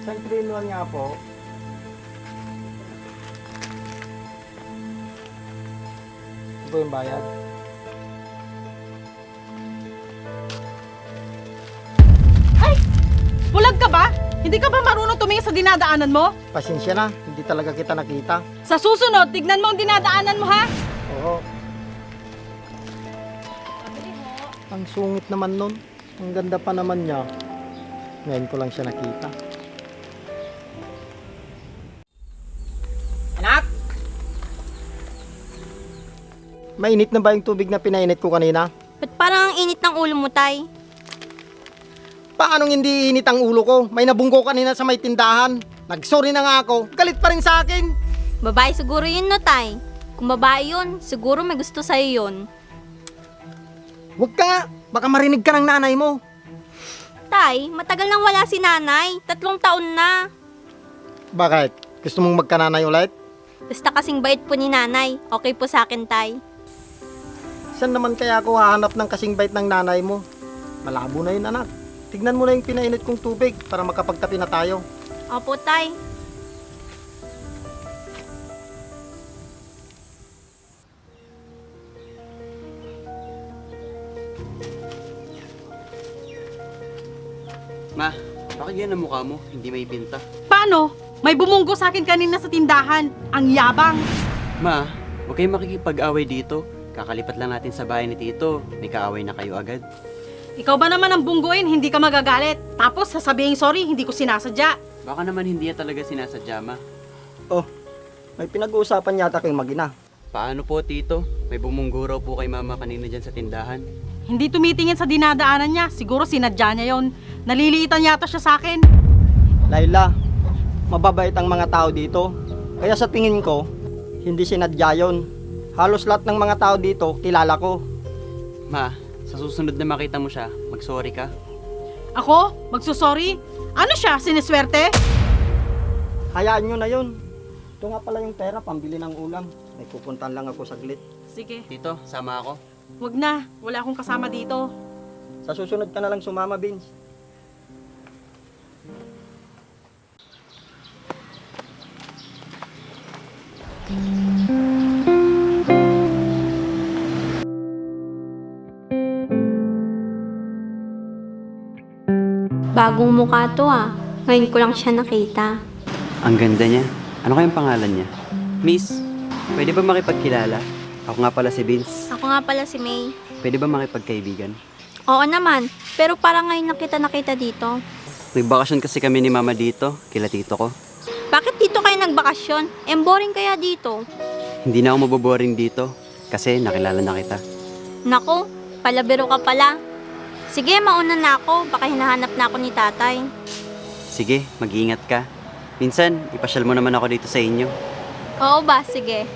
Isang 3-in-1 nga po. Ito po yung bayad. Bulag ka ba? Hindi ka ba marunong tumingin sa dinadaanan mo? Pasensya na, hindi talaga kita nakita. Sa susunod, tignan mo ang dinadaanan mo, ha? Oo. Ang sungit naman nun. Ang ganda pa naman niya. Ngayon ko lang siya nakita. Anak! Mainit na ba yung tubig na pinainit ko kanina? Ba't parang ang init ng ulo mo, Tay? Paanong hindi init ang ulo ko? May nabunggo kanina sa may tindahan. Nagsorry na nga ako. Galit pa rin sa akin. Babae siguro yun, no, Tay? Kung babae yun, siguro may gusto sa'yo yun. Huwag ka nga. Baka marinig ka ng nanay mo. Tay, matagal nang wala si nanay. 3 taon na. Bakit? Gusto mong magkananay ulit? Basta kasing bait po ni nanay. Okay po sa akin, Tay. Saan naman kaya ako hahanap ng kasing bait ng nanay mo? Malabo na yun, anak. Tignan mo na yung pinainit kong tubig para makapagkape na tayo. Opo, Tay. Ma, bakit yan ang mukha mo? Hindi may pinta. Paano? May bumunggo sa akin kanina sa tindahan. Ang yabang. Ma, huwag kayong makikipag-away dito. Kakalipat lang natin sa bahay ni Tito. May kaaway na kayo agad. Ikaw ba naman ang bungguin, hindi ka magagalit. Tapos sasabihin sorry, hindi ko sinasadya. Baka naman hindi yan talaga sinasadya, Ma. Oh, may pinag-uusapan yata kayong mag-ina. Paano po, Tito? May bumunggo raw po kay Mama kanina dyan sa tindahan. Hindi tumitingin sa dinadaanan niya. Siguro sinadya niya yon. Naliliitan yata siya sa akin. Laila, mababait ang mga tao dito. Kaya sa tingin ko, hindi sinadya yun. Halos lahat ng mga tao dito, kilala ko. Ma, sa susunod na makita mo siya, mag-sorry ka. Ako? Magsusorry? Ano siya? Siniswerte? Hayaan nyo na yun. Ito nga pala yung pera, pambili ng ulam. May pupuntahan lang ako saglit. Sige, Tito, sama ako. wag na. Wala akong kasama dito. Sa susunod ka na lang sumama, Vince. Bagong mukha to, ah. Ngayon ko lang siya nakita. Ang ganda niya. Ano kayang pangalan niya? Miss, pwede ba makipagkilala? Ako nga pala si Vince. Ako nga pala si May. Pwede ba makipagkaibigan? Oo naman, pero parang ngayon lang kita nakita dito. Nagbakasyon kasi kami ni Mama dito, kila Tito ko. Bakit dito kayo nagbakasyon? Boring kaya dito. Hindi na ako maboboring dito kasi nakilala na kita. Naku, palabiro ka pala. Sige, mauna na ako. Baka hinahanap na ako ni tatay. Sige, mag-iingat ka. Minsan, ipasyal mo naman ako dito sa inyo. Oo ba? Sige.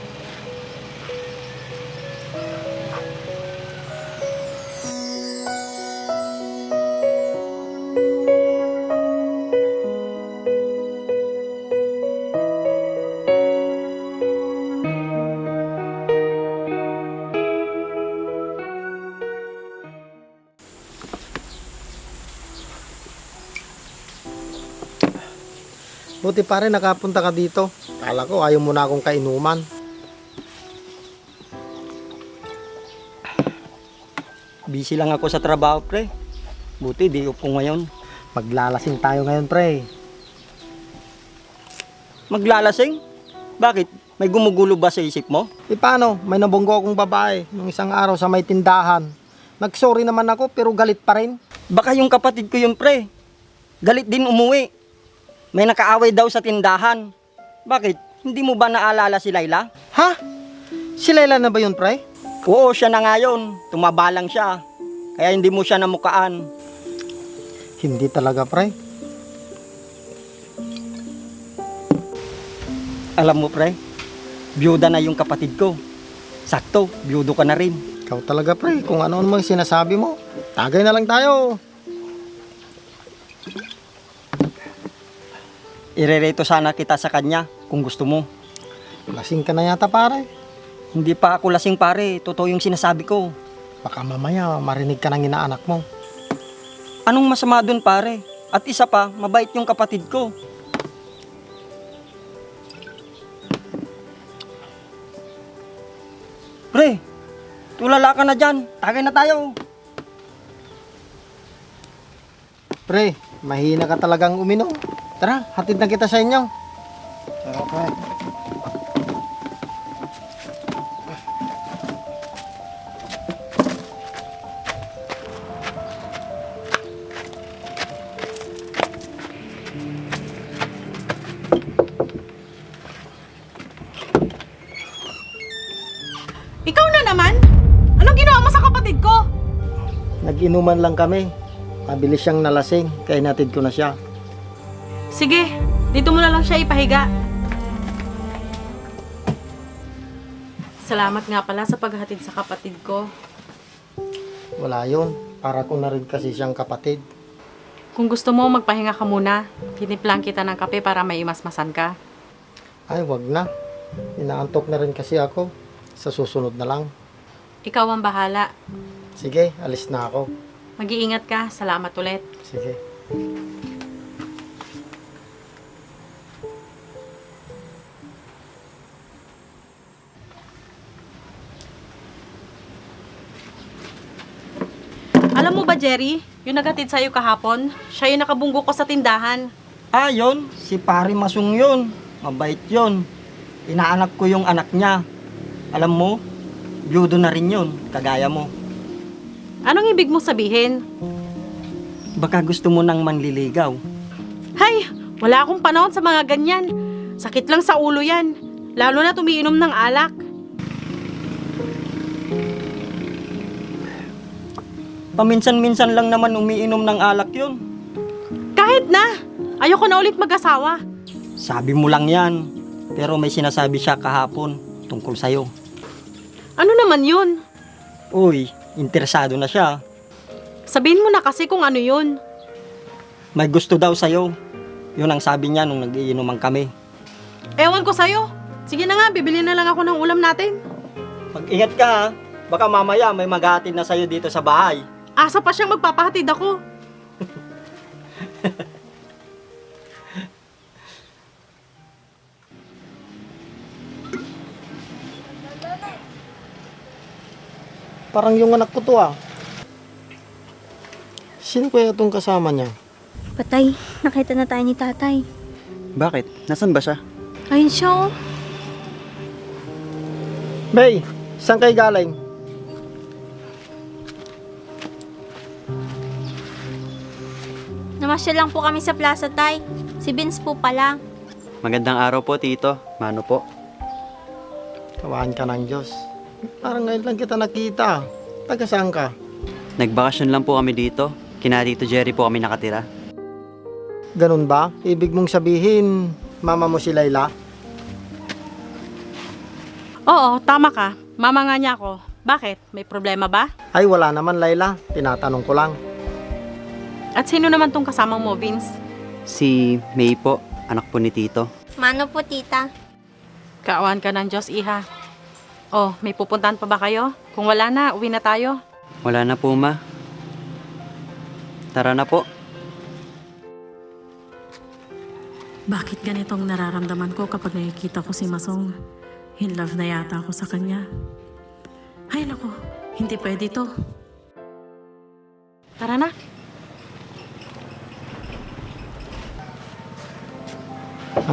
Buti pare, nakapunta ka dito. Kala ko ayaw mo na akong kainuman. Busy lang ako sa trabaho, pre. Buti di upo ngayon. Maglalasing tayo ngayon, pre. Maglalasing? Bakit? May gumugulo ba sa isip mo? Paano? May nabunggo akong babae nung isang araw sa may tindahan. Nagsorry naman ako pero galit pa rin. Baka yung kapatid ko yun, pre. Galit din umuwi. May nakaaway daw sa tindahan. Bakit? Hindi mo ba naalala si Laila? Ha? Si Laila na ba yun, pre? Oo, siya na nga yun. Tumaba lang siya. Kaya hindi mo siya namukaan. Hindi talaga, pre. Alam mo, pre, byuda na yung kapatid ko. Sakto, byudo ka na rin. Ikaw talaga, pre. Kung ano namang sinasabi mo, tagay na lang tayo. Irereto sana kita sa kanya kung gusto mo. Lasing ka na yata, pare. Hindi pa ako lasing, pare. Totoo yung sinasabi ko. Baka mamaya marinig ka ng inaanak mo. Anong masama dun, pare? At isa pa, mabait yung kapatid ko. Pre, tulala ka na dyan. Tagay na tayo. Pre, mahina ka talagang uminom. Tara, hatid na kita sa inyo. Tara, pre. Ikaw na naman? Anong ginawa mo sa kapatid ko? Nag-inuman lang kami. Mabilis siyang nalasing, kaya natid ko na siya. Sige, dito mo na lang siya ipahiga. Salamat nga pala sa paghatid sa kapatid ko. Wala yun. Para ko na rin kasi siyang kapatid. Kung gusto mo, magpahinga ka muna. Tinimplang kita ng kape para maimasmasan ka. Ay, wag na. Inaantok na rin kasi ako. Sa susunod na lang. Ikaw ang bahala. Sige, alis na ako. Mag-iingat ka. Salamat ulit. Sige. Alam mo ba, Jerry? Yung naghatid sa'yo kahapon, siya yung nakabunggo ko sa tindahan. Ah, yun. Si Pari Masong yun. Mabait yun. Inaanak ko yung anak niya. Alam mo, byudo na rin yun, kagaya mo. Anong ibig mo sabihin? Baka gusto mo nang manliligaw. Hay, wala akong panahon sa mga ganyan. Sakit lang sa ulo yan. Lalo na tumiinom ng alak. Paminsan-minsan lang naman umiinom ng alak yun. Kahit na, ayoko na ulit mag-asawa. Sabi mo lang yan. Pero may sinasabi siya kahapon tungkol sa'yo. Ano naman yun? Uy, interesado na siya. Sabihin mo na kasi kung ano yun. May gusto daw sa'yo. Yun ang sabi niya nung nag-iinuman kami. Ewan ko sa'yo. Sige na nga, bibili na lang ako ng ulam natin. Mag-ingat ka ha. Baka mamaya may maghahatid na sa'yo dito sa bahay. Asa pa siyang magpapahatid ako. Parang yung anak ko to ah. Sino kaya itong kasama niya? Patay, nakita na tayo ni tatay. Bakit? Nasaan ba siya? Ayun siya, oh. Bay, saan kayo galing? Namasyal lang po kami sa plaza, tay. Si Vince po pala. Magandang araw po, Tito. Mano po? Kawahan ka ng Diyos. Parang ngayon lang kita nakita. Taga saan ka? Nagbakasyon lang po kami dito. Kina Tito Jerry po kami nakatira. Ganun ba? Ibig mong sabihin, mama mo si Layla? Oo, tama ka. Mama nga niya ako. Bakit? May problema ba? Ay, wala naman Layla. Tinatanong ko lang. At sino naman tong kasamang mo, Vince? Si May po, anak po ni Tito. Mano po, tita? Kaawan ka ng Diyos, iha. Oh, may pupuntahan pa ba kayo? Kung wala na, uwi na tayo. Wala na po, Ma. Tara na po. Bakit ganitong nararamdaman ko kapag nakikita ko si Masong? In love na yata ako sa kanya. Ay nako, hindi pwede to. Tara na.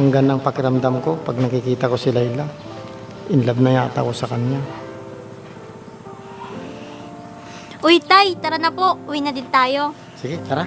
Ang gandang pakiramdam ko pag nakikita ko si Layla. In love na yata ako sa kanya. Uy, tay, tara na po. Uwi na din tayo. Sige, tara.